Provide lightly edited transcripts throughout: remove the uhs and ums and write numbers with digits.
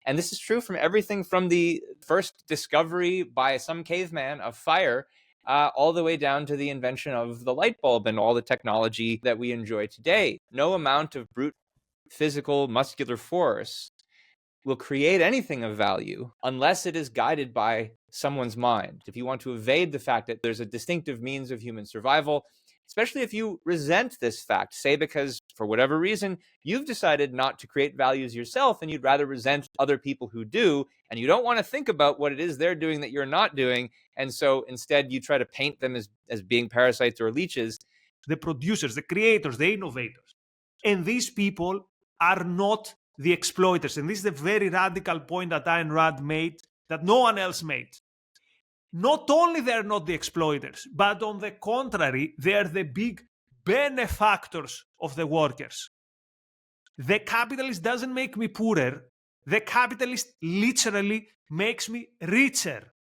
And this is true from everything from the first discovery by some caveman of fire all the way down to the invention of the light bulb and all the technology that we enjoy today. No amount of brute physical muscular force will create anything of value unless it is guided by someone's mind. If you want to evade the fact that there's a distinctive means of human survival, especially if you resent this fact, say because for whatever reason, you've decided not to create values yourself and you'd rather resent other people who do, and you don't want to think about what it is they're doing that you're not doing, and so instead you try to paint them as being parasites or leeches. The producers, the creators, the innovators. And these people are not the exploiters. And this is the very radical point that Ayn Rand made that no one else made. Not only they're not the exploiters, but on the contrary, they're the big benefactors of the workers. The capitalist doesn't make me poorer. The capitalist literally makes me richer.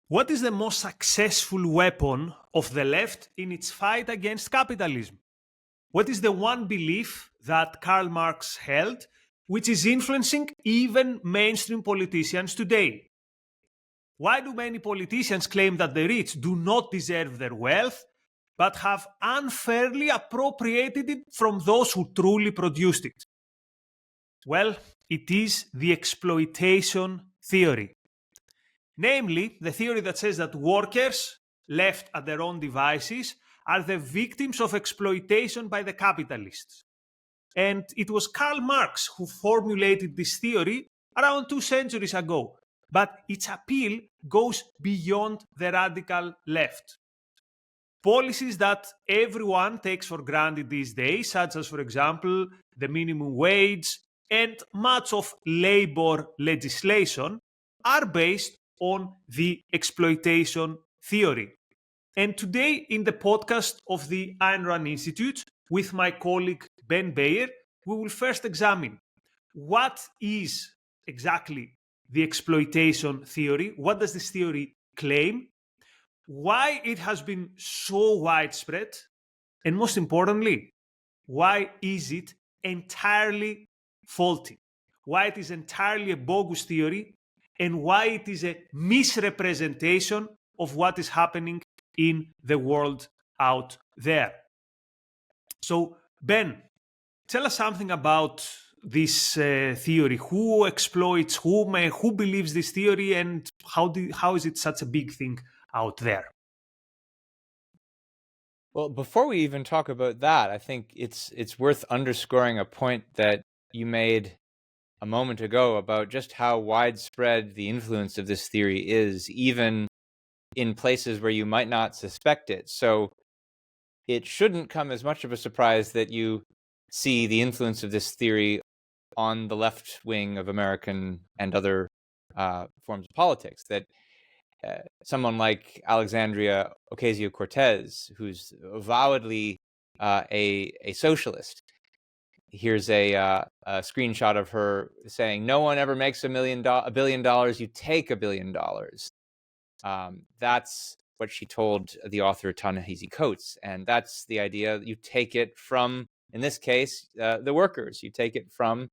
What is the most successful weapon of the left in its fight against capitalism? What is the one belief that Karl Marx held, which is influencing even mainstream politicians today? Why do many politicians claim that the rich do not deserve their wealth, but have unfairly appropriated it from those who truly produced it? Well, it is the exploitation theory. Namely, the theory that says that workers, left at their own devices, are the victims of exploitation by the capitalists. And it was Karl Marx who formulated this theory around 2 centuries ago. But its appeal goes beyond the radical left. Policies that everyone takes for granted these days, such as, for example, the minimum wage and much of labor legislation, are based on the exploitation theory. And today, in the podcast of the Ayn Rand Institute, with my colleague Ben Bayer, we will first examine what is exactly the exploitation theory, what does this theory claim, why it has been so widespread, and most importantly, why is it entirely faulty, why it is entirely a bogus theory, and why it is a misrepresentation of what is happening in the world out there. So, Ben, tell us something about this theory. Who exploits whom? Who believes this theory, and how is it such a big thing out there? Well, before we even talk about that, I think it's worth underscoring a point that you made a moment ago about just how widespread the influence of this theory is, even in places where you might not suspect it. So it shouldn't come as much of a surprise that you see the influence of this theory on the left wing of American and other forms of politics, that someone like Alexandria Ocasio-Cortez, who's avowedly a socialist, here's a screenshot of her saying, "No one ever makes $1 billion, you take $1 billion." That's what she told the author Ta-Nehisi Coates, and that's the idea. You take it from, in this case, the workers. You take it from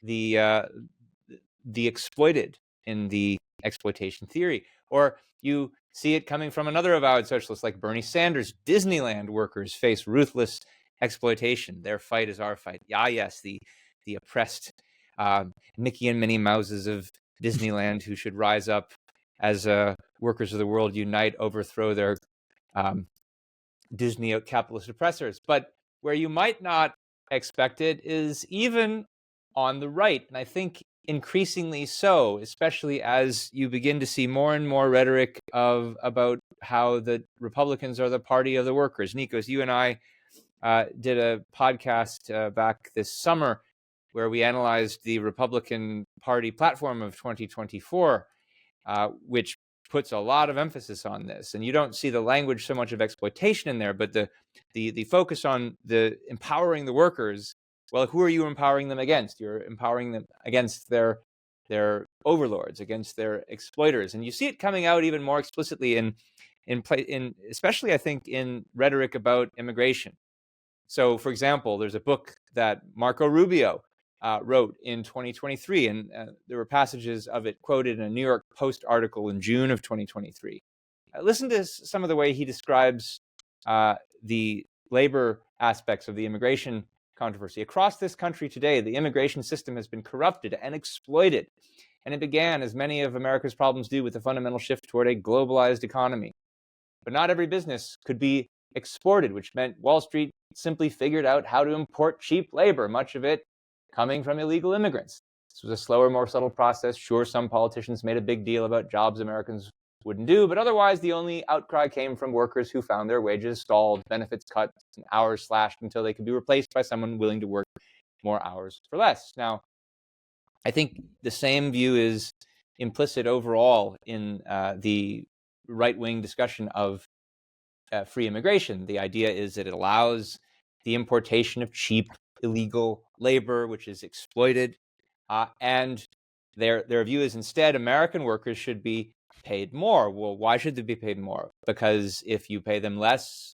the exploited in the exploitation theory. Or you see it coming from another avowed socialist like Bernie Sanders. Disneyland workers face ruthless exploitation. Their fight is our fight. Yes, the oppressed Mickey and Minnie Mouses of Disneyland who should rise up as workers of the world, unite, overthrow their Disney capitalist oppressors. But where you might not expect it is even on the right. And I think increasingly so, especially as you begin to see more and more rhetoric about how the Republicans are the party of the workers. Nikos, you and I did a podcast back this summer where we analyzed the Republican Party platform of 2024, which puts a lot of emphasis on this. And you don't see the language so much of exploitation in there, but the focus on the empowering the workers. Well, who are you empowering them against? You're empowering them against their overlords, against their exploiters. And you see it coming out even more explicitly in especially, I think, in rhetoric about immigration. So, for example, there's a book that Marco Rubio wrote in 2023, and there were passages of it quoted in a New York Post article in June of 2023. Listen to some of the way he describes the labor aspects of the immigration controversy. Across this country today, the immigration system has been corrupted and exploited, and it began, as many of America's problems do, with a fundamental shift toward a globalized economy. But not every business could be exported, which meant Wall Street simply figured out how to import cheap labor, much of it coming from illegal immigrants. This was a slower, more subtle process. Sure, some politicians made a big deal about jobs Americans wouldn't do, but otherwise the only outcry came from workers who found their wages stalled, benefits cut, and hours slashed until they could be replaced by someone willing to work more hours for less. Now, I think the same view is implicit overall in the right-wing discussion of free immigration. The idea is that it allows the importation of cheap, illegal labor, which is exploited, and their view is instead American workers should be paid more. Well, why should they be paid more? Because if you pay them less,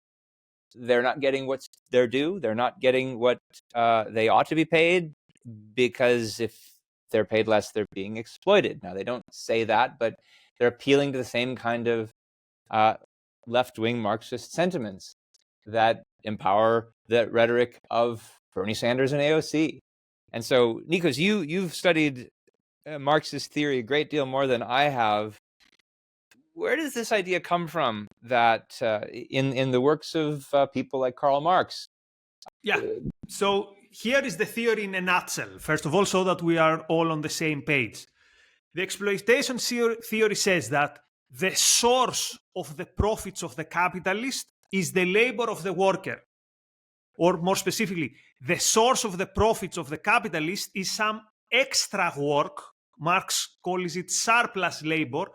they're not getting what's their due. They're not getting what they ought to be paid, because if they're paid less, they're being exploited. Now, they don't say that, but they're appealing to the same kind of left-wing Marxist sentiments that empower the rhetoric of Bernie Sanders and AOC. And so, Nikos, you've studied Marxist theory a great deal more than I have. Where does this idea come from that in the works of people like Karl Marx? Yeah. So here is the theory in a nutshell, first of all, so that we are all on the same page. The exploitation theory says that the source of the profits of the capitalist is the labor of the worker. Or more specifically, the source of the profits of the capitalist is some extra work, Marx calls it surplus labor,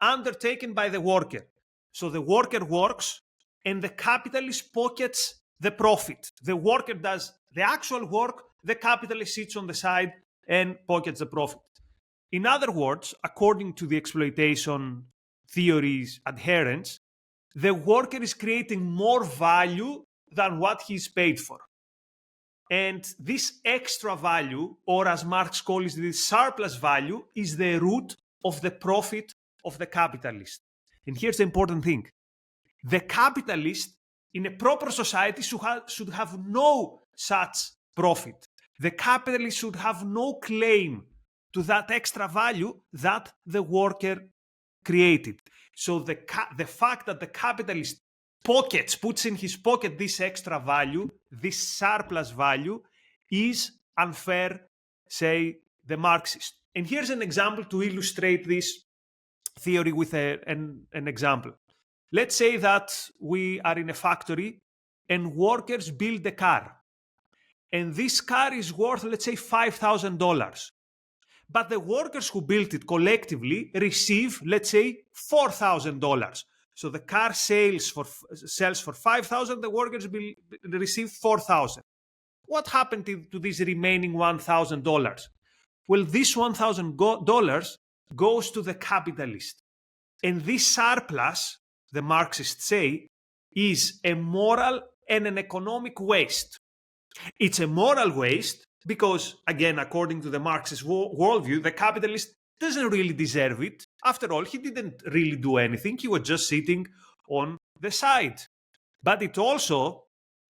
undertaken by the worker. So the worker works and the capitalist pockets the profit. The worker does the actual work, the capitalist sits on the side and pockets the profit. In other words, according to the exploitation theory's adherents, the worker is creating more value than what he's paid for. And this extra value, or as Marx calls it, surplus value, is the root of the profit of the capitalist. And here's the important thing. The capitalist in a proper society should have no such profit. The capitalist should have no claim to that extra value that the worker created. So the fact that the capitalist puts in his pocket this extra value, this surplus value, is unfair, say the Marxists. And here's an example to illustrate this theory with an example. Let's say that we are in a factory and workers build a car. And this car is worth, let's say, $5,000. But the workers who built it collectively receive, let's say, $4,000. So the car sells for $5,000, the workers will receive $4,000. What happened to this remaining $1,000? Well, this $1,000 goes to the capitalist. And this surplus, the Marxists say, is a moral and an economic waste. It's a moral waste because, again, according to the Marxist worldview, the capitalist doesn't really deserve it. After all, he didn't really do anything. He was just sitting on the side. But it also,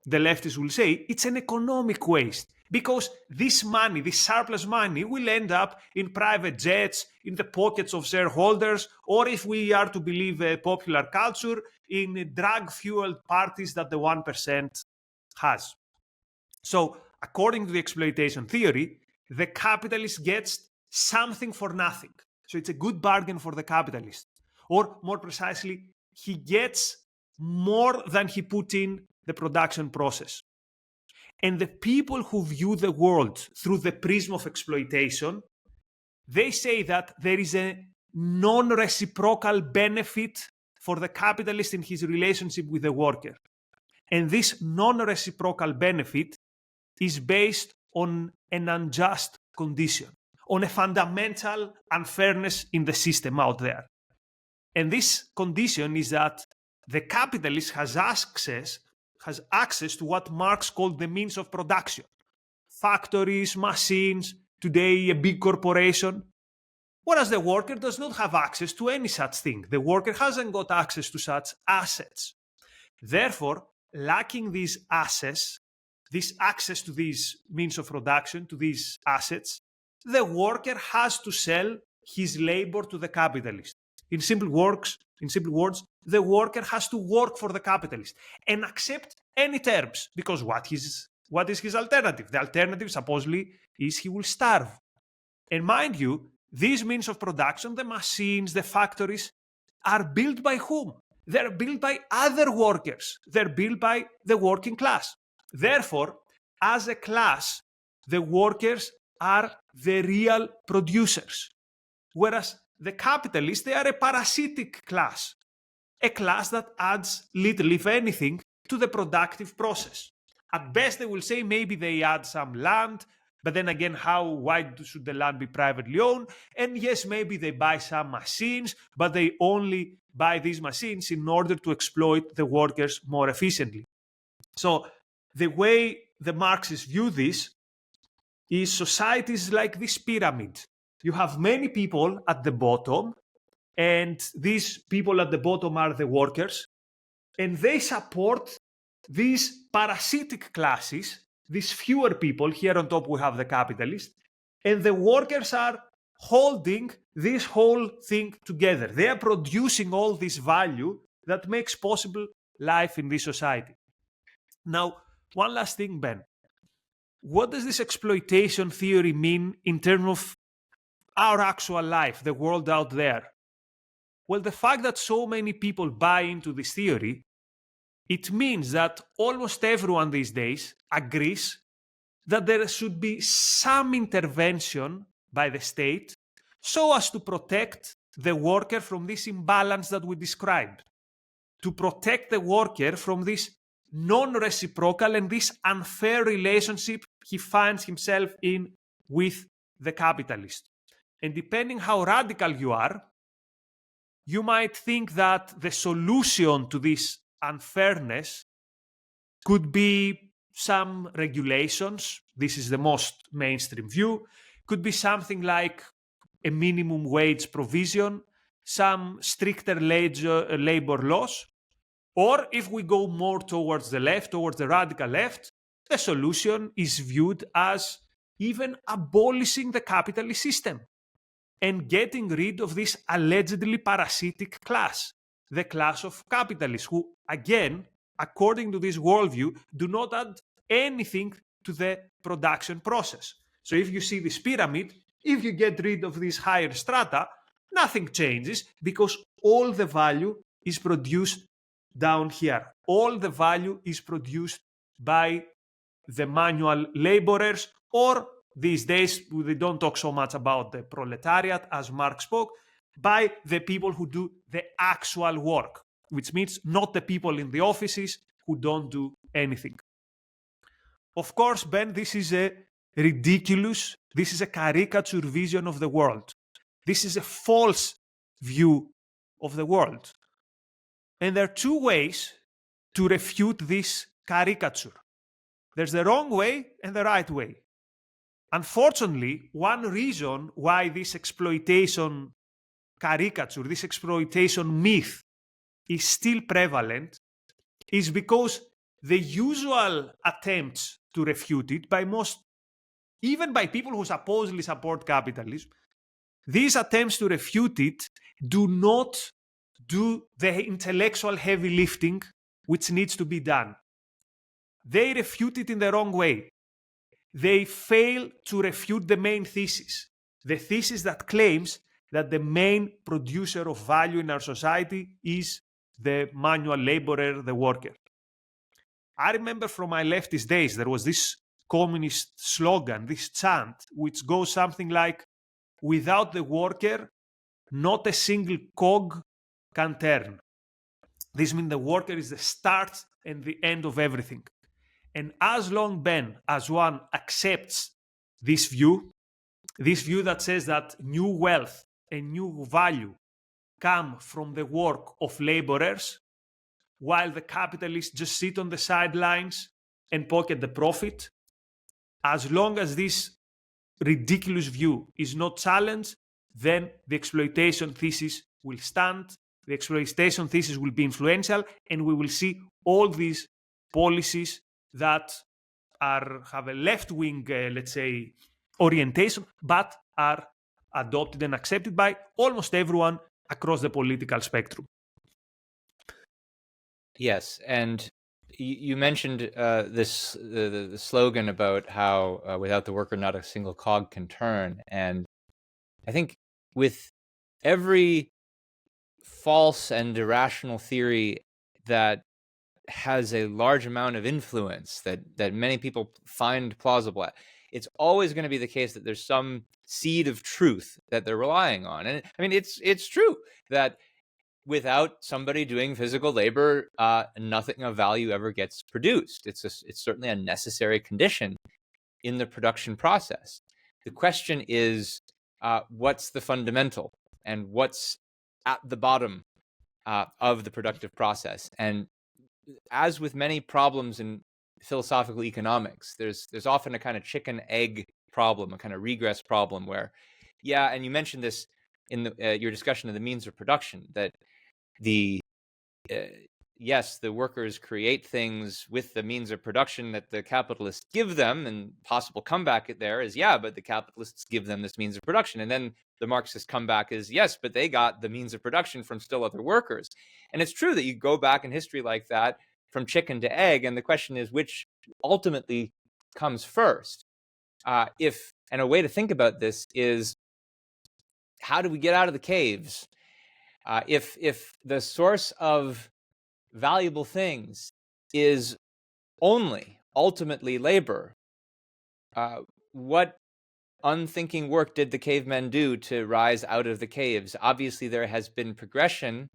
the leftists will say, it's an economic waste because this money, this surplus money, will end up in private jets, in the pockets of shareholders, or if we are to believe popular culture, in drug-fueled parties that the 1% has. So, according to the exploitation theory, the capitalist gets something for nothing. So it's a good bargain for the capitalist. Or more precisely, he gets more than he put in the production process. And the people who view the world through the prism of exploitation, they say that there is a non-reciprocal benefit for the capitalist in his relationship with the worker. And this non-reciprocal benefit is based on an unjust condition, on a fundamental unfairness in the system out there. And this condition is that the capitalist has access to what Marx called the means of production. factories, machines, today a big corporation. Whereas the worker does not have access to any such thing. The worker hasn't got access to such assets. Therefore, lacking these assets, this access to these means of production, to these assets, the worker has to sell his labor to the capitalist. In simple words, the worker has to work for the capitalist and accept any terms, because what is his alternative? The alternative, supposedly, is he will starve. And mind you, these means of production, the machines, the factories, are built by whom? They're built by other workers. They're built by the working class. Therefore, as a class, the workers are the real producers. Whereas the capitalists, they are a parasitic class. A class that adds little, if anything, to the productive process. At best, they will say maybe they add some land, but then again, why should the land be privately owned? And yes, maybe they buy some machines, but they only buy these machines in order to exploit the workers more efficiently. So the way the Marxists view this is societies like this pyramid. You have many people at the bottom, and these people at the bottom are the workers, and they support these parasitic classes, these fewer people. Here on top we have the capitalists, and the workers are holding this whole thing together. They are producing all this value that makes possible life in this society. Now, one last thing, Ben. What does this exploitation theory mean in terms of our actual life, the world out there? Well, the fact that so many people buy into this theory, it means that almost everyone these days agrees that there should be some intervention by the state so as to protect the worker from this imbalance that we described, to protect the worker from this non-reciprocal and this unfair relationship he finds himself in with the capitalist. And depending how radical you are, you might think that the solution to this unfairness could be some regulations. This is the most mainstream view. Could be something like a minimum wage provision, some stricter labor laws. Or if we go more towards the left, towards the radical left, the solution is viewed as even abolishing the capitalist system and getting rid of this allegedly parasitic class, the class of capitalists, who, again, according to this worldview, do not add anything to the production process. So if you see this pyramid, if you get rid of these higher strata, nothing changes because all the value is produced down here. All the value is produced by the manual laborers, or these days we don't talk so much about the proletariat as Marx spoke, by the people who do the actual work, which means not the people in the offices who don't do anything. Of course, Ben, this is a caricature vision of the world. This is a false view of the world. And there are two ways to refute this caricature. There's the wrong way and the right way. Unfortunately, one reason why this exploitation caricature, this exploitation myth is still prevalent is because the usual attempts to refute it by most, even by people who supposedly support capitalism, these attempts to refute it do not do the intellectual heavy lifting which needs to be done. They refute it in the wrong way. They fail to refute the main thesis, the thesis that claims that the main producer of value in our society is the manual laborer, the worker. I remember from my leftist days, there was this communist slogan, this chant, which goes something like, without the worker, not a single cog can turn. This means the worker is the start and the end of everything. And as long, Ben, as one accepts this view that says that new wealth and new value come from the work of laborers, while the capitalists just sit on the sidelines and pocket the profit, as long as this ridiculous view is not challenged, then the exploitation thesis will stand, the exploitation thesis will be influential, and we will see all these policies that have a left-wing, let's say, orientation, but are adopted and accepted by almost everyone across the political spectrum. Yes, and you mentioned the slogan about how without the worker, not a single cog can turn. And I think with every false and irrational theory that has a large amount of influence that many people find plausible, it's always going to be the case that there's some seed of truth that they're relying on. And I mean, it's true that without somebody doing physical labor, nothing of value ever gets produced. It's certainly a necessary condition in the production process. The question is, what's the fundamental and what's at the bottom of the productive process? And as with many problems in philosophical economics, there's often a kind of chicken egg problem, a kind of regress problem where, yeah, and you mentioned this in your discussion of the means of production, that yes, the workers create things with the means of production that the capitalists give them, and possible comeback there is, yeah, but the capitalists give them this means of production. And then the Marxist comeback is, yes, but they got the means of production from still other workers. And it's true that you go back in history like that from chicken to egg, and the question is which ultimately comes first. And a way to think about this is, how do we get out of the caves? If the source of valuable things is only ultimately labor, what unthinking work did the cavemen do to rise out of the caves? Obviously, there has been progression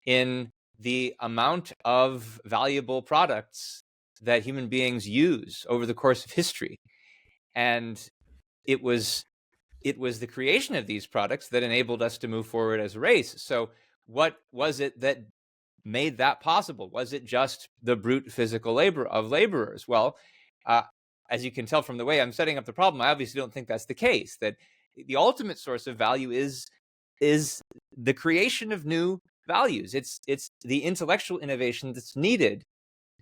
in the amount of valuable products that human beings use over the course of history. And it was the creation of these products that enabled us to move forward as a race. So what was it that made that possible? Was it just the brute physical labor of laborers? Well, as you can tell from the way I'm setting up the problem, I obviously don't think that's the case, that the ultimate source of value is the creation of new values. It's the intellectual innovation that's needed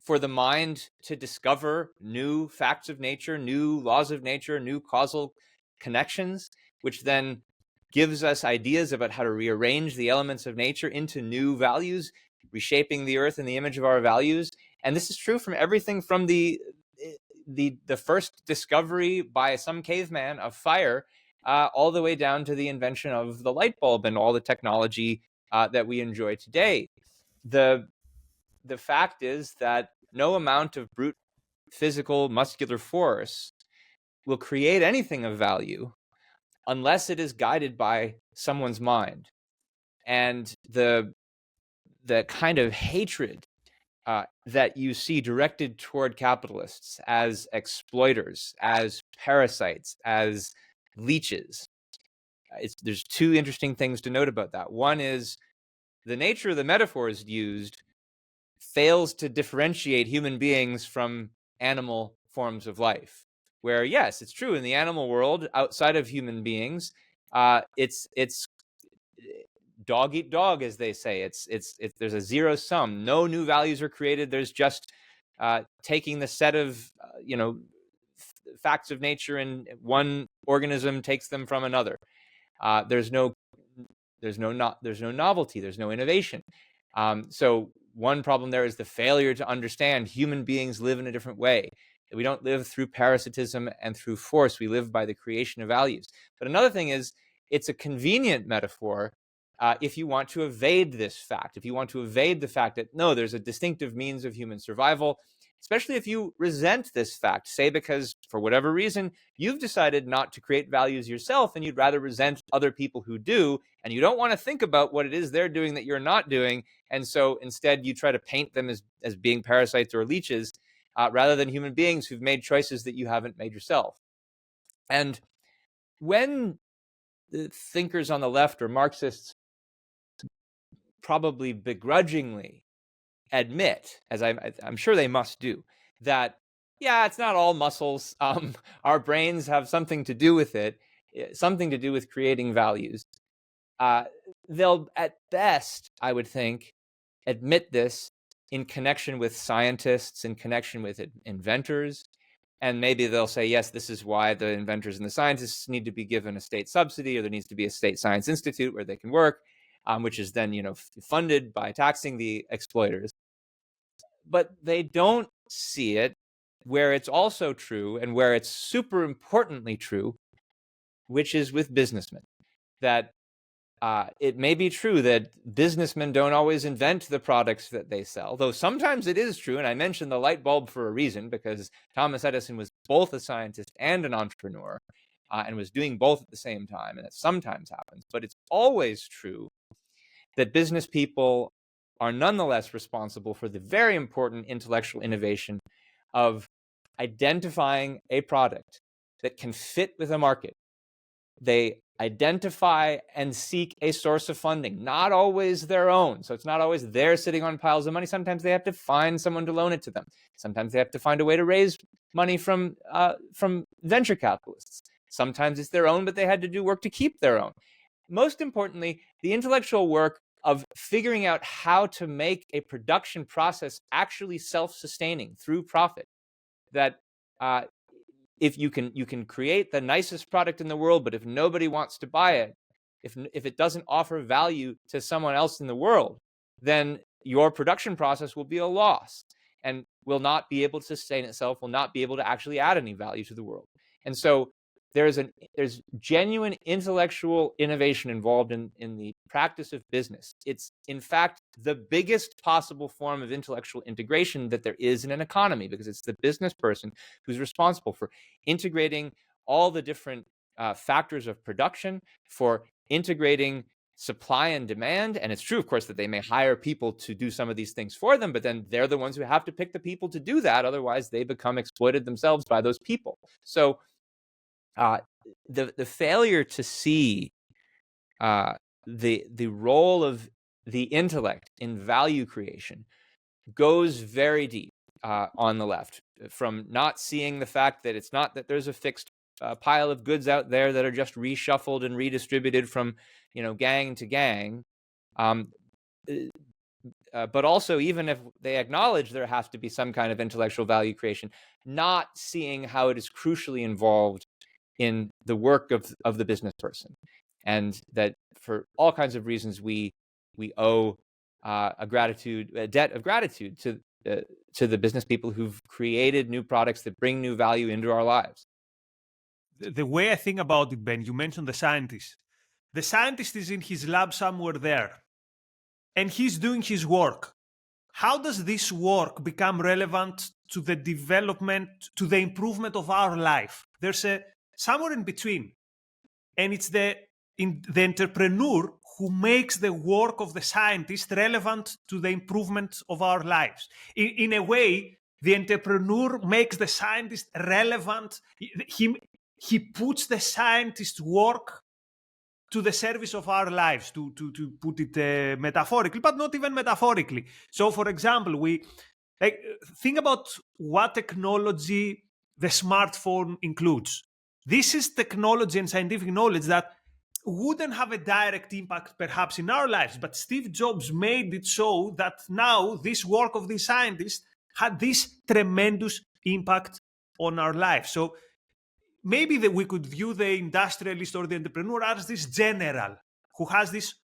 for the mind to discover new facts of nature, new laws of nature, new causal connections, which then gives us ideas about how to rearrange the elements of nature into new values, reshaping the earth in the image of our values. And this is true from everything from the first discovery by some caveman of fire, all the way down to the invention of the light bulb and all the technology that we enjoy today. The fact is that no amount of brute physical muscular force will create anything of value unless it is guided by someone's mind. And the kind of hatred that you see directed toward capitalists as exploiters, as parasites, as leeches, there's two interesting things to note about that. One is the nature of the metaphors used fails to differentiate human beings from animal forms of life, where, yes, it's true, in the animal world, outside of human beings, it's dog eat dog, as they say. It's there's a zero sum. No new values are created. There's just taking the set of facts of nature, and one organism takes them from another. There's no novelty. There's no innovation. So one problem there is the failure to understand human beings live in a different way. We don't live through parasitism and through force. We live by the creation of values. But another thing is, it's a convenient metaphor if you want to evade this fact, if you want to evade the fact that, no, there's a distinctive means of human survival, especially if you resent this fact, say because for whatever reason, you've decided not to create values yourself and you'd rather resent other people who do, and you don't want to think about what it is they're doing that you're not doing. And so instead you try to paint them as being parasites or leeches, rather than human beings who've made choices that you haven't made yourself. And when the thinkers on the left or Marxists probably begrudgingly admit, as I'm sure they must do, that Yeah, it's not all muscles. Our brains have something to do with it, something to do with creating values. Uh, they'll, at best, I would think, admit this in connection with scientists, in connection with inventors. And maybe they'll say, yes, this is why the inventors and the scientists need to be given a state subsidy, or there needs to be a state science institute where they can work, which is then, funded by taxing the exploiters. But they don't see it where it's also true, and where it's super importantly true, which is with businessmen. That it may be true that businessmen don't always invent the products that they sell, though sometimes it is true. And I mentioned the light bulb for a reason, because Thomas Edison was both a scientist and an entrepreneur, and was doing both at the same time. And it sometimes happens, but it's always true that business people are nonetheless responsible for the very important intellectual innovation of identifying a product that can fit with a market. They identify and seek a source of funding, not always their own. So it's not always they're sitting on piles of money. Sometimes they have to find someone to loan it to them. Sometimes they have to find a way to raise money from venture capitalists. Sometimes it's their own, but they had to do work to keep their own. Most importantly, the intellectual work of figuring out how to make a production process actually self-sustaining through profit. That if you can create the nicest product in the world, but if nobody wants to buy it, if it doesn't offer value to someone else in the world, then your production process will be a loss and will not be able to sustain itself, will not be able to actually add any value to the world. And so there's genuine intellectual innovation involved in the practice of business. It's, in fact, the biggest possible form of intellectual integration that there is in an economy, because it's the business person who's responsible for integrating all the different factors of production, for integrating supply and demand. And it's true, of course, that they may hire people to do some of these things for them, but then they're the ones who have to pick the people to do that. Otherwise, they become exploited themselves by those people. So the failure to see the role of the intellect in value creation goes very deep on the left, from not seeing the fact that it's not that there's a fixed pile of goods out there that are just reshuffled and redistributed from gang to gang, but also, even if they acknowledge there has to be some kind of intellectual value creation, not seeing how it is crucially involved in the work of the business person, and that for all kinds of reasons we owe a debt of gratitude to the business people who've created new products that bring new value into our lives. The way I think about it, Ben, you mentioned the scientist. The scientist is in his lab somewhere there, and he's doing his work. How does this work become relevant to the development, to the improvement of our life? There's somewhere in between. And it's the entrepreneur who makes the work of the scientist relevant to the improvement of our lives. In a way, the entrepreneur makes the scientist relevant. He puts the scientist's work to the service of our lives, to put it metaphorically, but not even metaphorically. So, for example, think about what technology the smartphone includes. This is technology and scientific knowledge that wouldn't have a direct impact perhaps in our lives, but Steve Jobs made it so that now this work of this scientist had this tremendous impact on our lives. So maybe that we could view the industrialist or the entrepreneur as this general who has this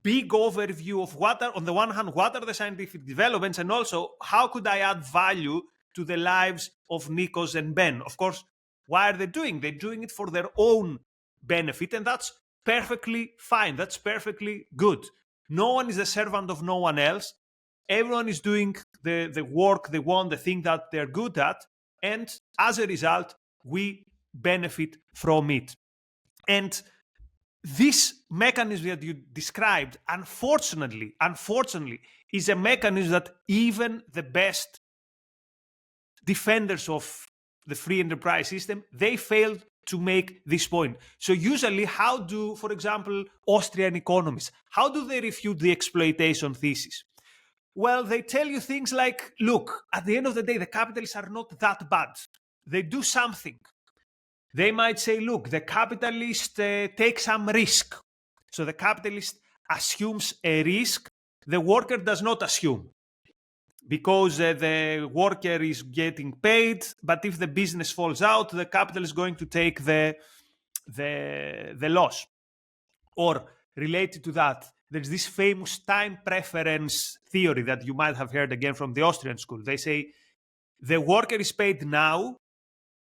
big overview of on the one hand, what are the scientific developments, and also how could I add value to the lives of Nikos and Ben. Of course, why are they doing? They're doing it for their own benefit, and that's perfectly fine. That's perfectly good. No one is a servant of no one else. Everyone is doing the work they want, the thing that they're good at, and as a result, we benefit from it. And this mechanism that you described, unfortunately, is a mechanism that even the best defenders of the free enterprise system, they failed to make this point. So usually, how do, for example, Austrian economists, how do they refute the exploitation thesis? Well, they tell you things like, look, at the end of the day, the capitalists are not that bad. They do something. They might say, look, the capitalist takes some risk. So the capitalist assumes a risk the worker does not assume, because the worker is getting paid, but if the business falls out, the capital is going to take the loss. Or related to that, there's this famous time preference theory that you might have heard again from the Austrian school. They say the worker is paid now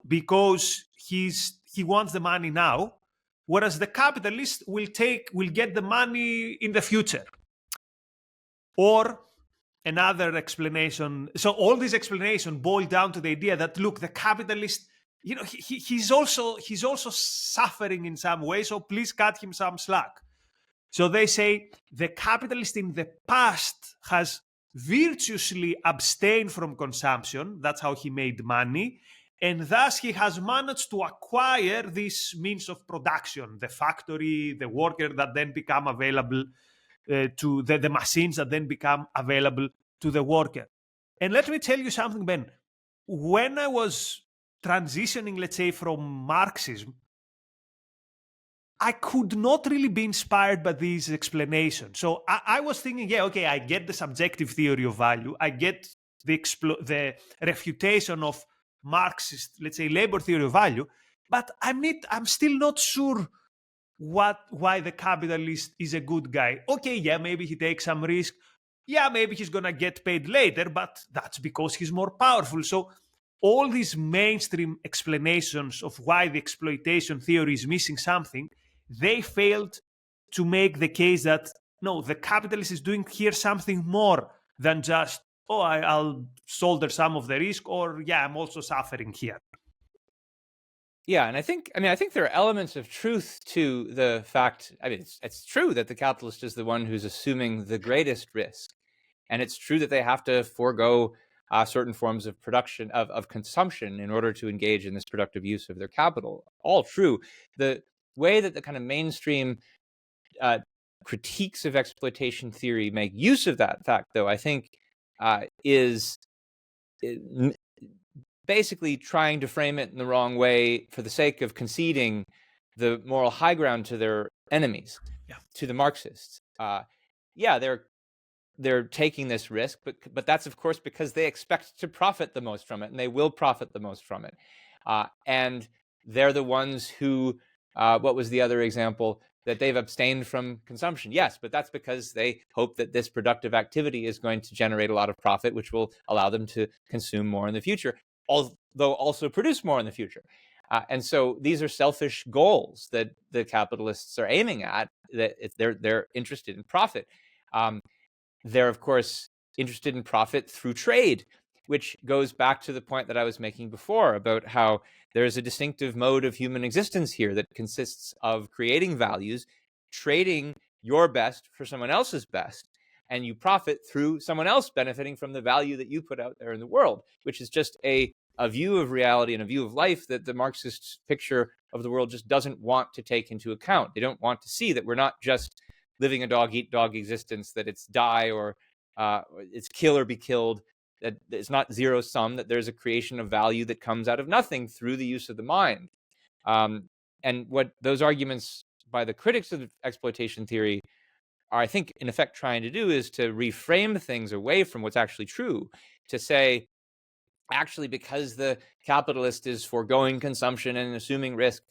because he wants the money now, whereas the capitalist will get the money in the future. Or another explanation. So all these explanations boil down to the idea that, look, the capitalist, he's also suffering in some way, so please cut him some slack. So they say the capitalist in the past has virtuously abstained from consumption. That's how he made money. And thus he has managed to acquire this means of production, the factory, the worker that then become available to the machines that then become available to the worker. And let me tell you something, Ben. When I was transitioning, let's say, from Marxism, I could not really be inspired by these explanations. So I was thinking, yeah, okay, I get the subjective theory of value. I get the refutation of Marxist, let's say, labor theory of value. But I'm still not sure why the capitalist is a good guy. Okay, yeah, maybe he takes some risk. Yeah, maybe he's going to get paid later, but that's because he's more powerful. So all these mainstream explanations of why the exploitation theory is missing something, they failed to make the case that, no, the capitalist is doing here something more than just, oh, I'll shoulder some of the risk, or yeah, I'm also suffering here. Yeah, and I think there are elements of truth to the fact. It's true that the capitalist is the one who's assuming the greatest risk, and it's true that they have to forego certain forms of production of consumption in order to engage in this productive use of their capital. All true. The way that the kind of mainstream critiques of exploitation theory make use of that fact, though, I think is basically trying to frame it in the wrong way for the sake of conceding the moral high ground to their enemies, to the Marxists. They're taking this risk, but that's of course because they expect to profit the most from it, and they will profit the most from it. And they're the ones who, what was the other example? That they've abstained from consumption. Yes, but that's because they hope that this productive activity is going to generate a lot of profit, which will allow them to consume more in the future, although also produce more in the future. And so these are selfish goals that the capitalists are aiming at, that they're interested in profit. They're, of course, interested in profit through trade, which goes back to the point that I was making before about how there's a distinctive mode of human existence here that consists of creating values, trading your best for someone else's best, and you profit through someone else benefiting from the value that you put out there in the world, which is just a view of reality and a view of life that the Marxist picture of the world just doesn't want to take into account. They don't want to see that we're not just living a dog-eat-dog existence, that it's die or it's kill or be killed, that it's not zero-sum, that there's a creation of value that comes out of nothing through the use of the mind. And what those arguments by the critics of exploitation theory are, I think, in effect trying to do is to reframe things away from what's actually true, to say, actually, because the capitalist is foregoing consumption and assuming risk,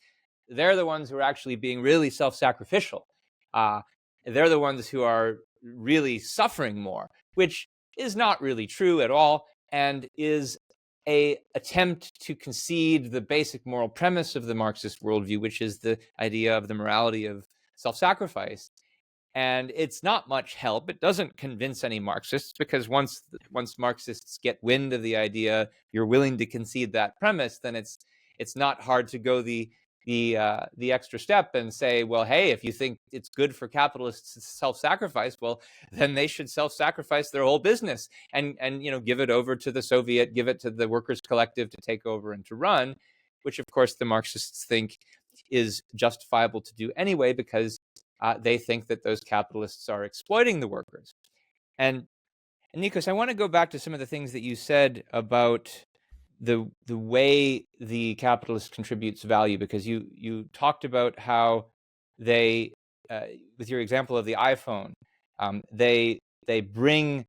they're the ones who are actually being really self-sacrificial. They're the ones who are really suffering more, which is not really true at all, and is a attempt to concede the basic moral premise of the Marxist worldview, which is the idea of the morality of self-sacrifice. And it's not much help. It doesn't convince any Marxists, because once Marxists get wind of the idea, you're willing to concede that premise, then it's not hard to go the extra step and say, well, hey, if you think it's good for capitalists to self-sacrifice, well, then they should self-sacrifice their whole business and give it over to the Soviet, give it to the workers' collective to take over and to run, which of course the Marxists think is justifiable to do anyway, because they think that those capitalists are exploiting the workers. And And Nikos, I want to go back to some of the things that you said about the way the capitalist contributes value, because you talked about how they, with your example of the iPhone, they bring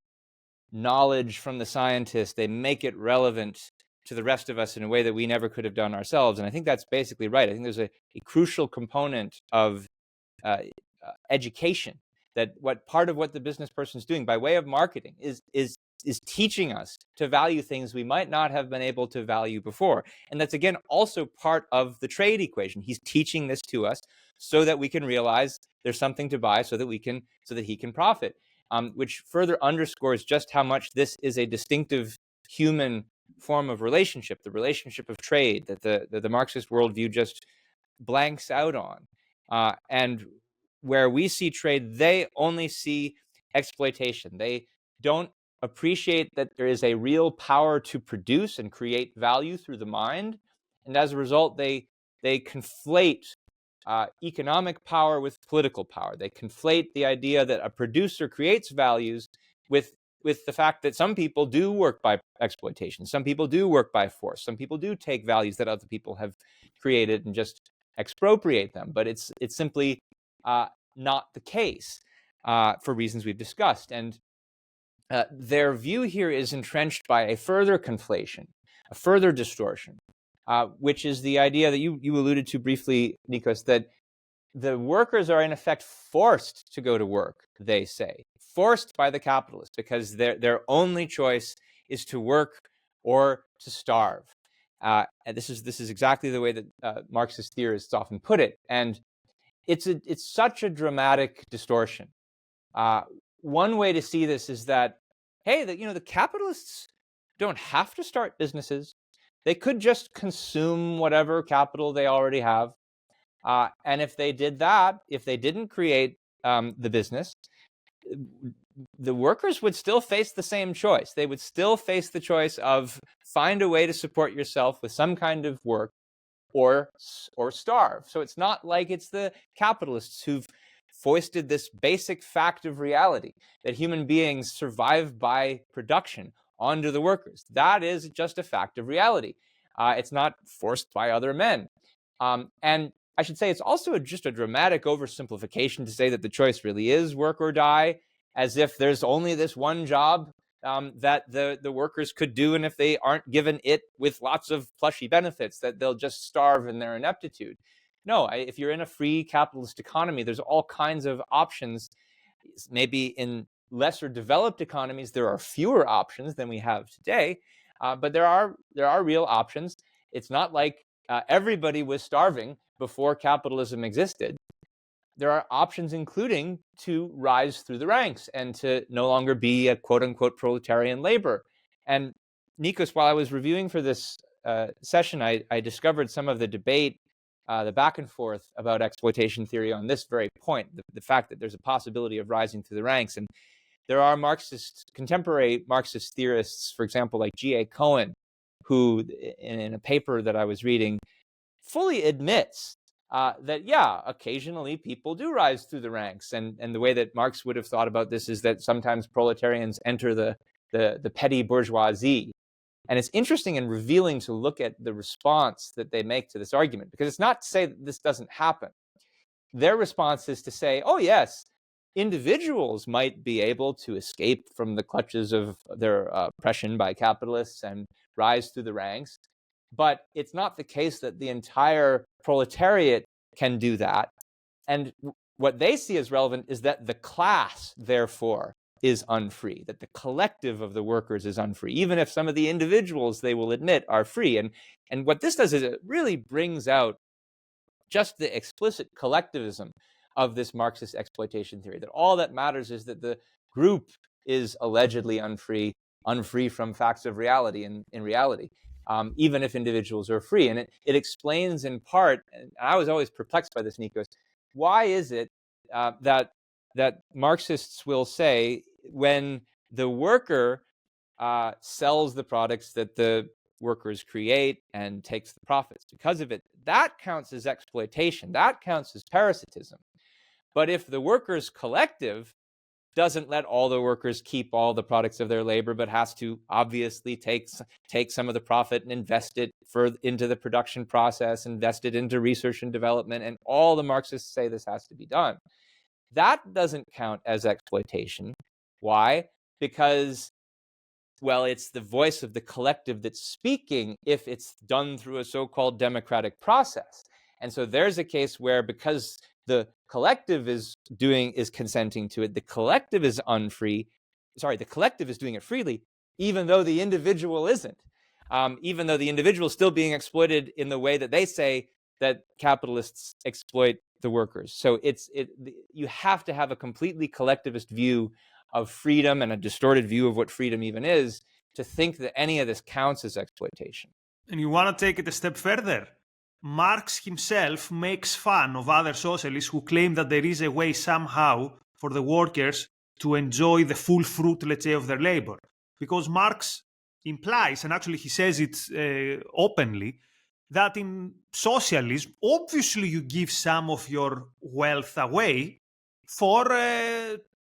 knowledge from the scientists, they make it relevant to the rest of us in a way that we never could have done ourselves. And I think that's basically right. I think there's a crucial component of education, that what part of what the business person is doing by way of marketing is teaching us to value things we might not have been able to value before. And that's, again, also part of the trade equation. He's teaching this to us so that we can realize there's something to buy, so that he can profit, which further underscores just how much this is a distinctive human form of relationship, the relationship of trade that the Marxist worldview just blanks out on. And where we see trade, they only see exploitation. They don't appreciate that there is a real power to produce and create value through the mind. And as a result, they conflate economic power with political power. They conflate the idea that a producer creates values with the fact that some people do work by exploitation. Some people do work by force. Some people do take values that other people have created and just expropriate them. But it's simply not the case for reasons we've discussed. And their view here is entrenched by a further conflation, a further distortion, which is the idea that you alluded to briefly, Nikos, that the workers are in effect forced to go to work, they say, forced by the capitalists, because their only choice is to work or to starve. And this is exactly the way that Marxist theorists often put it. And it's such a dramatic distortion. One way to see this is that, hey, the capitalists don't have to start businesses. They could just consume whatever capital they already have. And if they did that, if they didn't create the business, the workers would still face the same choice. They would still face the choice of find a way to support yourself with some kind of work, or starve. So it's not like it's the capitalists who've foisted this basic fact of reality that human beings survive by production onto the workers. That is just a fact of reality. It's not forced by other men. And I should say it's also just a dramatic oversimplification to say that the choice really is work or die, as if there's only this one job that the workers could do, and if they aren't given it with lots of plushy benefits, that they'll just starve in their ineptitude. No, if you're in a free capitalist economy, there's all kinds of options. Maybe in lesser developed economies, there are fewer options than we have today, but there are real options. It's not like everybody was starving before capitalism existed. There are options, including to rise through the ranks and to no longer be a quote-unquote proletarian labor. And Nikos, while I was reviewing for this session, I discovered some of the debate, the back and forth about exploitation theory on this very point, the fact that there's a possibility of rising through the ranks. And there are contemporary Marxist theorists, for example, like G.A. Cohen, who in a paper that I was reading fully admits that, yeah, occasionally people do rise through the ranks. And the way that Marx would have thought about this is that sometimes proletarians enter the petty bourgeoisie. And it's interesting and revealing to look at the response that they make to this argument, because it's not to say that this doesn't happen. Their response is to say, oh, yes, individuals might be able to escape from the clutches of their oppression by capitalists and rise through the ranks. But it's not the case that the entire proletariat can do that. And what they see as relevant is that the class, therefore, is unfree, that the collective of the workers is unfree, even if some of the individuals, they will admit, are free. And what this does is it really brings out just the explicit collectivism of this Marxist exploitation theory, that all that matters is that the group is allegedly unfree from facts of reality in reality. Even if individuals are free. And it explains in part, and I was always perplexed by this, Nikos, why is it that Marxists will say when the worker sells the products that the workers create and takes the profits because of it, that counts as exploitation, that counts as parasitism. But if the workers' collective doesn't let all the workers keep all the products of their labor, but has to obviously take some of the profit and invest it into the production process, invest it into research and development, and all the Marxists say this has to be done. That doesn't count as exploitation. Why? Because, well, it's the voice of the collective that's speaking if it's done through a so-called democratic process. And so there's a case where, because the collective is consenting to it, the collective is the collective is doing it freely, even though the individual isn't. Even though the individual is still being exploited in the way that they say that capitalists exploit the workers. So you have to have a completely collectivist view of freedom and a distorted view of what freedom even is to think that any of this counts as exploitation. And you want to take it a step further? Marx himself makes fun of other socialists who claim that there is a way somehow for the workers to enjoy the full fruit, let's say, of their labor. Because Marx implies, and actually he says it openly, that in socialism, obviously you give some of your wealth away for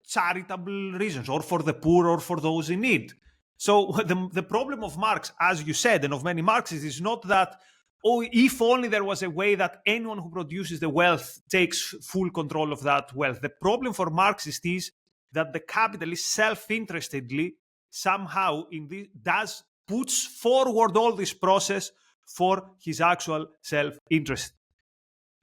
charitable reasons, or for the poor, or for those in need. So the problem of Marx, as you said, and of many Marxists, is not that, if only there was a way that anyone who produces the wealth takes full control of that wealth. The problem for Marxists is that the capitalist self-interestedly somehow puts forward all this process for his actual self-interest.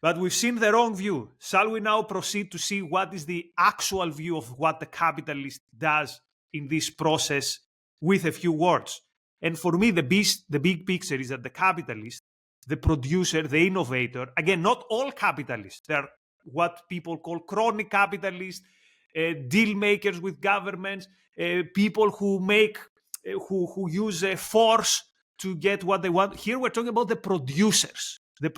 But we've seen the wrong view. Shall we now proceed to see what is the actual view of what the capitalist does in this process with a few words? And for me, the big picture is that the capitalist, the producer, the innovator, again, not all capitalists, they're what people call chronic capitalists, deal makers with governments, people who use force to get what they want. Here we're talking about the producers, the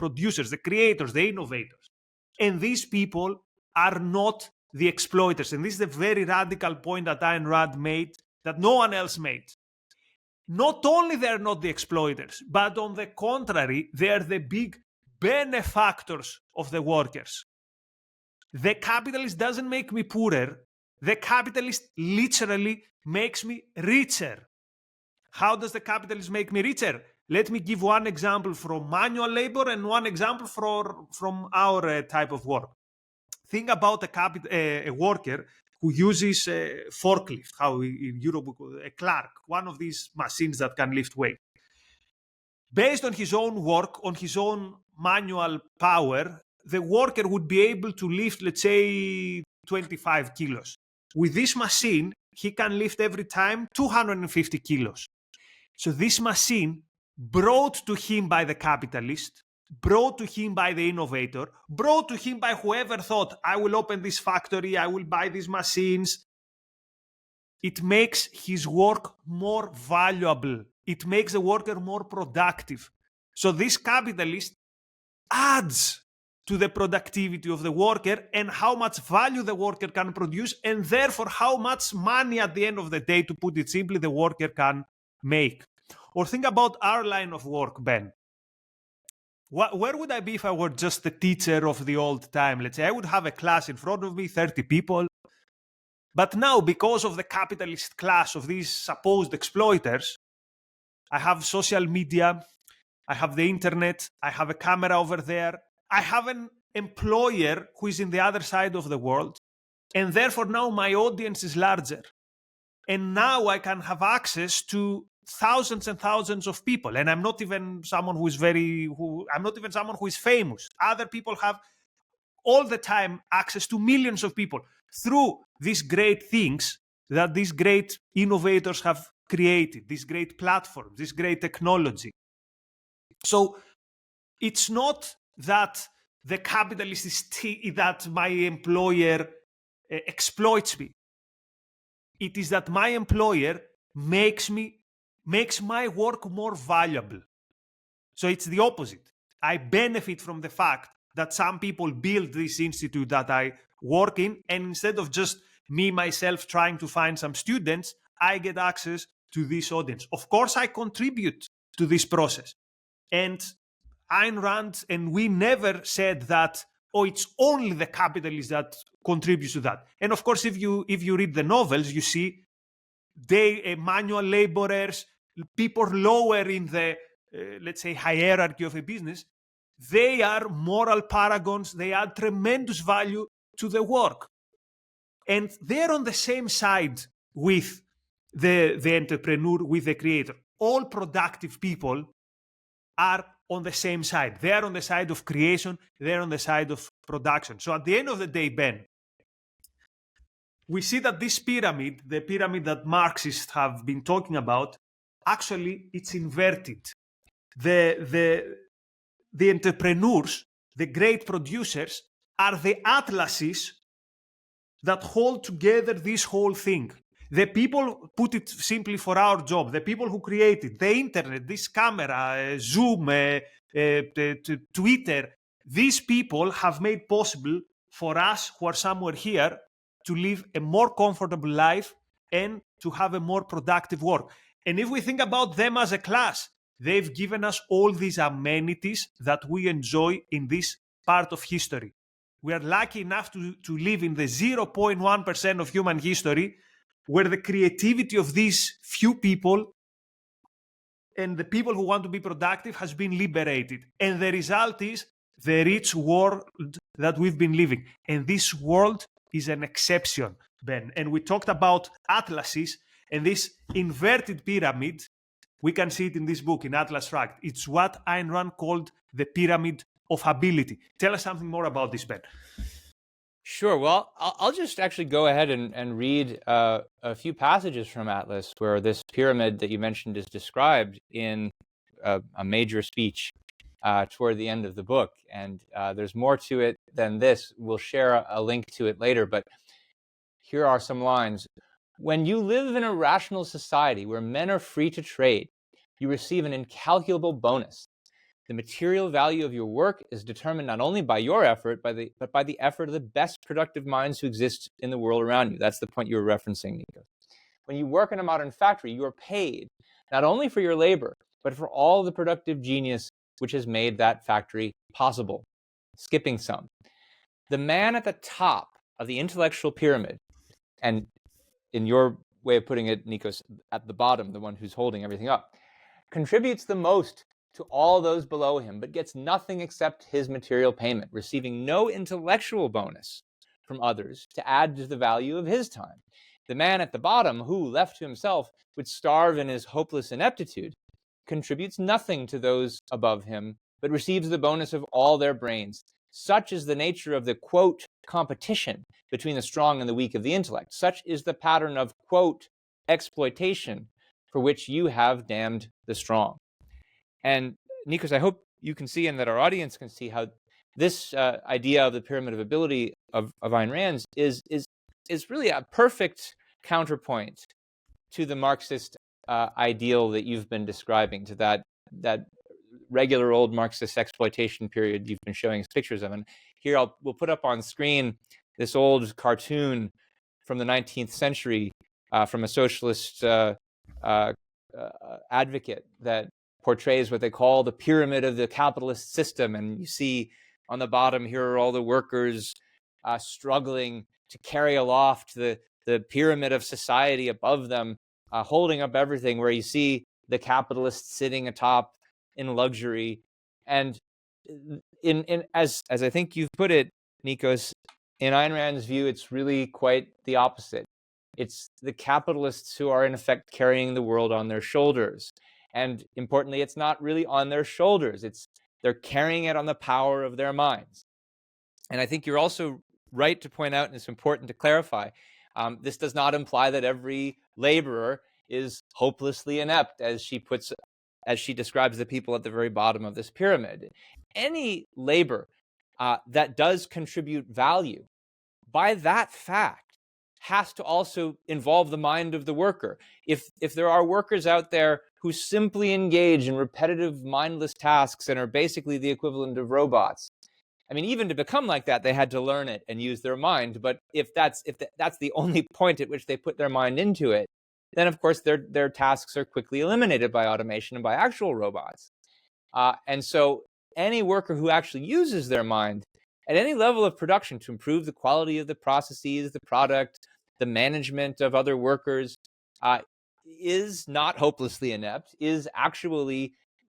creators, the innovators. And these people are not the exploiters. And this is a very radical point that Ayn Rand made that no one else made. Not only they're not the exploiters, but on the contrary, they're the big benefactors of the workers. The capitalist doesn't make me poorer. The capitalist literally makes me richer. How does the capitalist make me richer? Let me give one example from manual labor and one example from our type of work. Think about a worker who uses a forklift, how in Europe we call it a clerk, one of these machines that can lift weight. Based on his own work, on his own manual power, the worker would be able to lift, let's say, 25 kilos. With this machine, he can lift every time 250 kilos. So this machine, brought to him by the capitalist, brought to him by the innovator, brought to him by whoever thought, I will open this factory, I will buy these machines. It makes his work more valuable. It makes the worker more productive. So this capitalist adds to the productivity of the worker and how much value the worker can produce, and therefore how much money at the end of the day, to put it simply, the worker can make. Or think about our line of work, Ben. Where would I be if I were just the teacher of the old time? Let's say I would have a class in front of me, 30 people. But now, because of the capitalist class of these supposed exploiters, I have social media, I have the internet, I have a camera over there, I have an employer who is in the other side of the world, and therefore now my audience is larger. And now I can have access to thousands and thousands of people. And I'm not even someone who is famous. Other people have all the time access to millions of people through these great things that these great innovators have created, these great platforms, this great technology. So it's not that the capitalist is that my employer exploits me. It is that my employer makes my work more valuable. So it's the opposite. I benefit from the fact that some people build this institute that I work in, and instead of just me, myself, trying to find some students, I get access to this audience. Of course, I contribute to this process. And Ayn Rand and we never said that or it's only the capitalist that contributes to that. And of course, if you read the novels, you see manual laborers, people lower in the, let's say, hierarchy of a business, they are moral paragons. They add tremendous value to the work. And they're on the same side with the entrepreneur, with the creator. All productive people are on the same side. They are on the side of creation. They're on the side of production. So at the end of the day, Ben, we see that this pyramid, the pyramid that Marxists have been talking about, actually it's inverted. The entrepreneurs, the great producers, are the atlases that hold together this whole thing. The people, put it simply for our job, the people who created the internet, this camera, Zoom, Twitter, these people have made possible for us who are somewhere here to live a more comfortable life and to have a more productive work. And if we think about them as a class, they've given us all these amenities that we enjoy in this part of history. We are lucky enough to live in the 0.1% of human history where the creativity of these few people and the people who want to be productive has been liberated. And the result is the rich world that we've been living. And this world is an exception, Ben. And we talked about atlases and this inverted pyramid. We can see it in this book, in Atlas Shrugged. It's what Ayn Rand called the pyramid of ability. Tell us something more about this, Ben. Sure. Well, I'll just actually go ahead and read a few passages from Atlas where this pyramid that you mentioned is described in a major speech toward the end of the book. And there's more to it than this. We'll share a link to it later, but here are some lines. When you live in a rational society where men are free to trade, you receive an incalculable bonus. The material value of your work is determined not only by your effort, but by the effort of the best productive minds who exist in the world around you. That's the point you were referencing, Nikos. When you work in a modern factory, you are paid not only for your labor, but for all the productive genius which has made that factory possible. Skipping some. The man at the top of the intellectual pyramid, and in your way of putting it, Nikos, at the bottom, the one who's holding everything up, contributes the most to all those below him, but gets nothing except his material payment, receiving no intellectual bonus from others to add to the value of his time. The man at the bottom, who, left to himself, would starve in his hopeless ineptitude, contributes nothing to those above him, but receives the bonus of all their brains. Such is the nature of the, quote, competition between the strong and the weak of the intellect. Such is the pattern of, quote, exploitation for which you have damned the strong. And Nikos, I hope you can see and that our audience can see how this idea of the pyramid of ability of Ayn Rand's is really a perfect counterpoint to the Marxist ideal that you've been describing, to that regular old Marxist exploitation period you've been showing us pictures of. And here we'll put up on screen this old cartoon from the 19th century from a socialist advocate that portrays what they call the pyramid of the capitalist system. And you see on the bottom, here are all the workers struggling to carry aloft the pyramid of society above them, holding up everything, where you see the capitalists sitting atop in luxury. And as I think you've put it, Nikos, in Ayn Rand's view, it's really quite the opposite. It's the capitalists who are in effect carrying the world on their shoulders. And importantly, it's not really on their shoulders. They're carrying it on the power of their minds. And I think you're also right to point out, and it's important to clarify, this does not imply that every laborer is hopelessly inept, as she describes the people at the very bottom of this pyramid. Any labor that does contribute value, by that fact, has to also involve the mind of the worker. If there are workers out there who simply engage in repetitive, mindless tasks and are basically the equivalent of robots, I mean, even to become like that, they had to learn it and use their mind. But if that's the only point at which they put their mind into it, then of course their tasks are quickly eliminated by automation and by actual robots. And so any worker who actually uses their mind at any level of production to improve the quality of the processes, the product, the management of other workers, is not hopelessly inept, is actually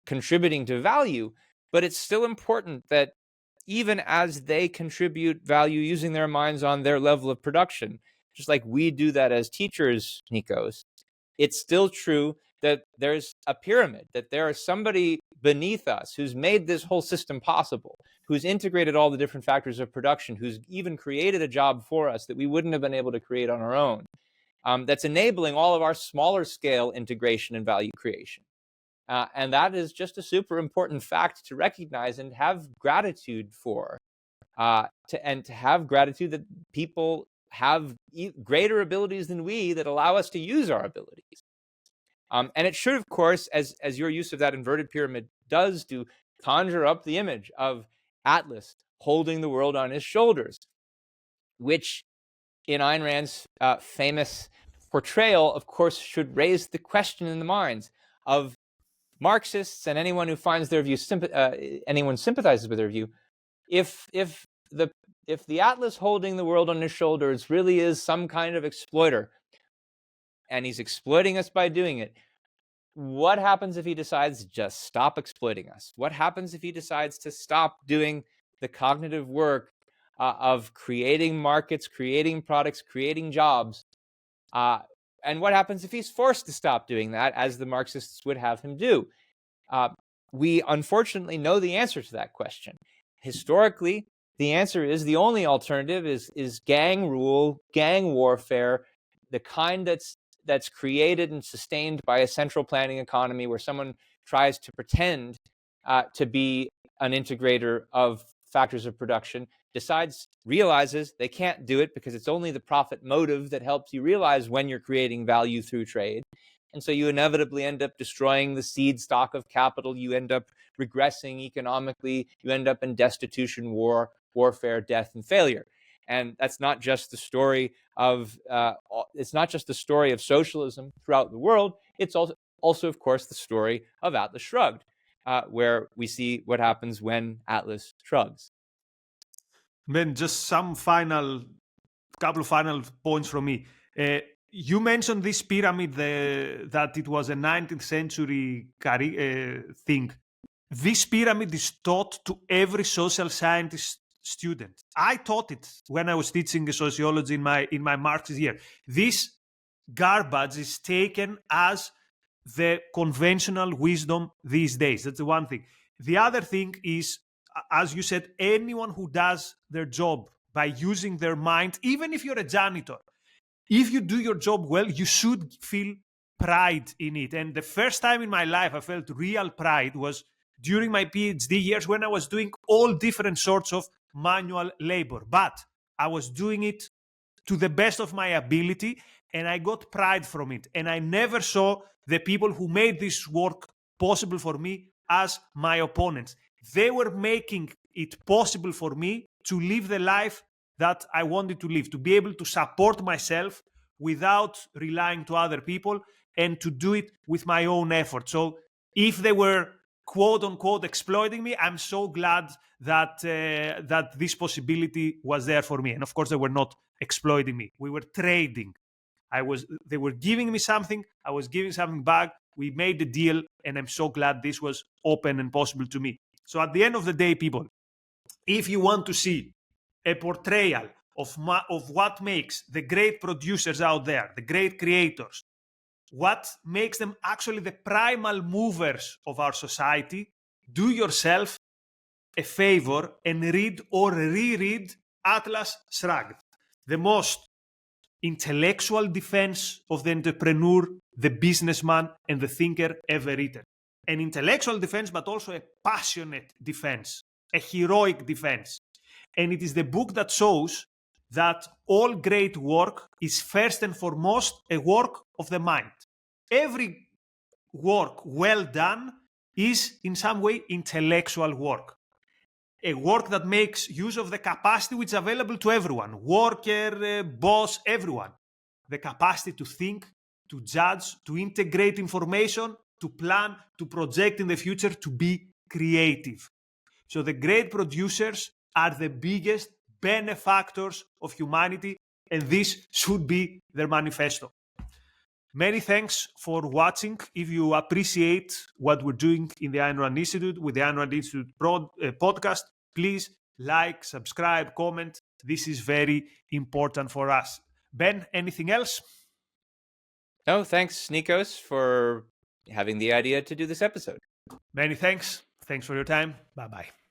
contributing to value. But it's still important that even as they contribute value using their minds on their level of production, just like we do that as teachers, Nikos, it's still true that there's a pyramid, that there is somebody beneath us who's made this whole system possible, who's integrated all the different factors of production, who's even created a job for us that we wouldn't have been able to create on our own, that's enabling all of our smaller scale integration and value creation. And that is just a super important fact to recognize and have gratitude for, to have gratitude that people have greater abilities than we that allow us to use our abilities. And it should, of course, as your use of that inverted pyramid does, to conjure up the image of Atlas holding the world on his shoulders, which in Ayn Rand's famous portrayal, of course, should raise the question in the minds of Marxists and anyone who finds their view, anyone sympathizes with their view. If the Atlas holding the world on his shoulders really is some kind of exploiter, and he's exploiting us by doing it, what happens if he decides to just stop exploiting us? What happens if he decides to stop doing the cognitive work of creating markets, creating products, creating jobs? And what happens if he's forced to stop doing that, as the Marxists would have him do? We unfortunately know the answer to that question. Historically, the answer is the only alternative is gang rule, gang warfare, the kind that's created and sustained by a central planning economy where someone tries to pretend to be an integrator of factors of production, realizes they can't do it because it's only the profit motive that helps you realize when you're creating value through trade. And so you inevitably end up destroying the seed stock of capital. You end up regressing economically. You end up in destitution, warfare, death, and failure. And that's not just the story of socialism throughout the world. It's also, of course, the story of Atlas Shrugged, where we see what happens when Atlas shrugs. Then just couple of final points from me. You mentioned this pyramid, that it was a 19th century thing. This pyramid is taught to every social scientist student. I taught it when I was teaching sociology in my Marxist year. This garbage is taken as the conventional wisdom these days. That's the one thing. The other thing is, as you said, anyone who does their job by using their mind, even if you're a janitor, if you do your job well, you should feel pride in it. And the first time in my life I felt real pride was during my PhD years, when I was doing all different sorts of manual labor. But I was doing it to the best of my ability, and I got pride from it. And I never saw the people who made this work possible for me as my opponents. They were making it possible for me to live the life that I wanted to live, to be able to support myself without relying to other people, and to do it with my own effort. So if they were quote unquote exploiting me, I'm so glad that this possibility was there for me. And of course, they were not exploiting me. We were trading. They were giving me something. I was giving something back. We made the deal, and I'm so glad this was open and possible to me. So at the end of the day, people, if you want to see a portrayal of what makes the great producers out there, the great creators, what makes them actually the primal movers of our society, do yourself a favor and read or reread Atlas Shrugged, the most intellectual defense of the entrepreneur, the businessman, and the thinker ever written. An intellectual defense, but also a passionate defense, a heroic defense. And it is the book that shows that all great work is first and foremost a work of the mind. Every work well done is in some way intellectual work. A work that makes use of the capacity which is available to everyone, worker, boss, everyone. The capacity to think, to judge, to integrate information, to plan, to project in the future, to be creative. So the great producers are the biggest benefactors of humanity, and this should be their manifesto. Many thanks for watching. If you appreciate what we're doing in the Ayn Rand Institute with the Ayn Rand Institute podcast, please like, subscribe, comment. This is very important for us. Ben, anything else? No, thanks, Nikos, for having the idea to do this episode. Many thanks. Thanks for your time. Bye-bye.